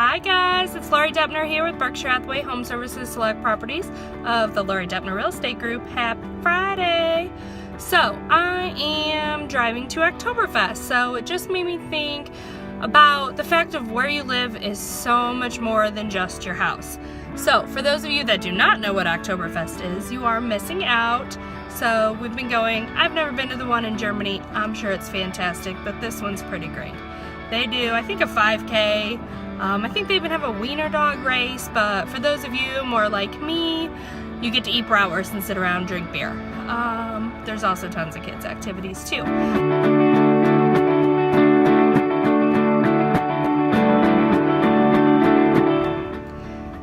Hi guys, it's Laurie Duepner here with Berkshire Hathaway Home Services Select Properties of the Laurie Duepner Real Estate Group. Happy Friday! So I am driving to Oktoberfest, so it just made me think about the fact of where you live is so much more than just your house. So for those of you that do not know what Oktoberfest is, you are missing out. So we've been going, I've never been to the one in Germany. I'm sure it's fantastic, but this one's pretty great. They do, I think, a 5K. I think they even have a wiener dog race, but for those of you more like me, you get to eat bratwurst and sit around and drink beer. There's also tons of kids' activities too.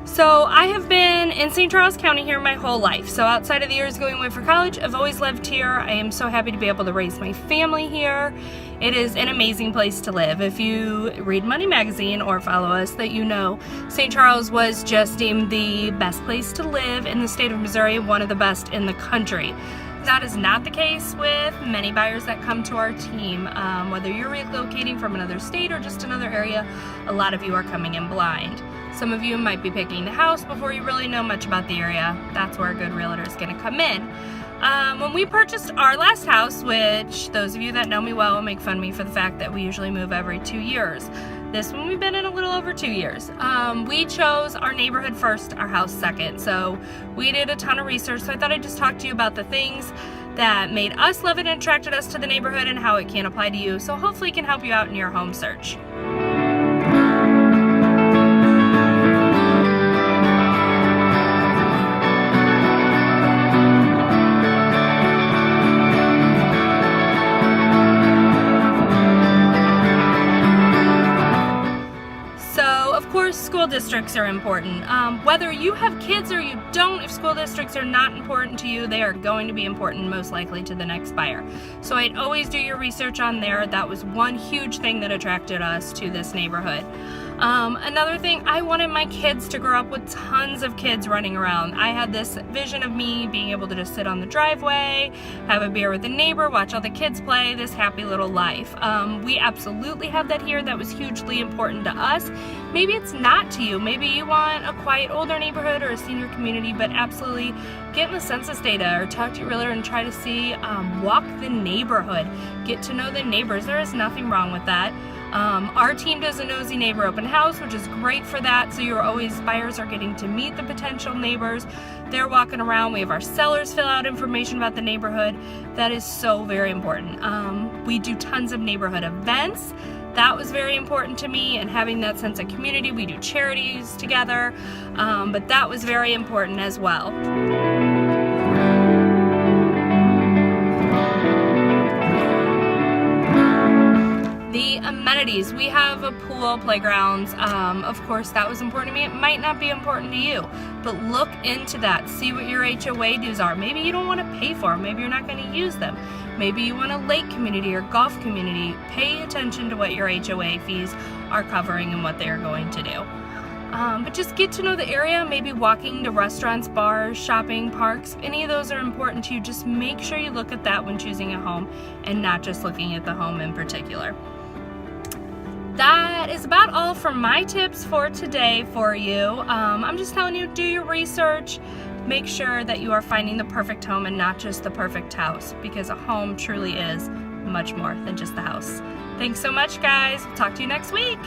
So I have been in St. Charles County here my whole life. So outside of the years going away for college, I've always lived here. I am so happy to be able to raise my family here. It is an amazing place to live. If you read Money Magazine or follow us, that you know St. Charles was just deemed the best place to live in the state of Missouri, one of the best in the country. That is not the case with many buyers that come to our team. Whether you're relocating from another state or just another area, a lot of you are coming in blind. Some of you might be picking the house before you really know much about the area. That's where a good realtor is going to come in. When we purchased our last house, which those of you that know me well will make fun of me for the fact that we usually move every 2 years. This one we've been in a little over 2 years. We chose our neighborhood first, our house second. So we did a ton of research. So I thought I'd just talk to you about the things that made us love it and attracted us to the neighborhood and how it can apply to you. So hopefully it can help you out in your home search. School districts are important. Whether you have kids or you don't, if school districts are not important to you, they are going to be important most likely to the next buyer. So I'd always do your research on there. That was one huge thing that attracted us to this neighborhood. Another thing, I wanted my kids to grow up with tons of kids running around. I had this vision of me being able to just sit on the driveway, have a beer with a neighbor, watch all the kids play, this happy little life. We absolutely have that here. That was hugely important to us. Maybe it's not to you. Maybe you want a quiet older neighborhood or a senior community, but absolutely get in the census data or talk to your realtor and try to see, walk the neighborhood, get to know the neighbors. There is nothing wrong with that. Our team does a nosy neighbor open house, which is great for that. So buyers are getting to meet the potential neighbors. They're walking around. We have our sellers fill out information about the neighborhood. That is so very important. We do tons of neighborhood events. That was very important to me, and having that sense of community. We do charities together, but that was very important as well. The amenities, we have a pool, playgrounds. Of course, that was important to me. It might not be important to you, but look into that. See what your HOA dues are. Maybe you don't want to pay for them. Maybe you're not going to use them. Maybe you want a lake community or golf community. Pay attention to what your HOA fees are covering and what they are going to do. But just get to know the area, maybe walking to restaurants, bars, shopping, parks. If any of those are important to you, just make sure you look at that when choosing a home and not just looking at the home in particular. That is about all for my tips for today for you. I'm just telling you, do your research. Make sure that you are finding the perfect home and not just the perfect house, because a home truly is much more than just the house. Thanks so much, guys. Talk to you next week.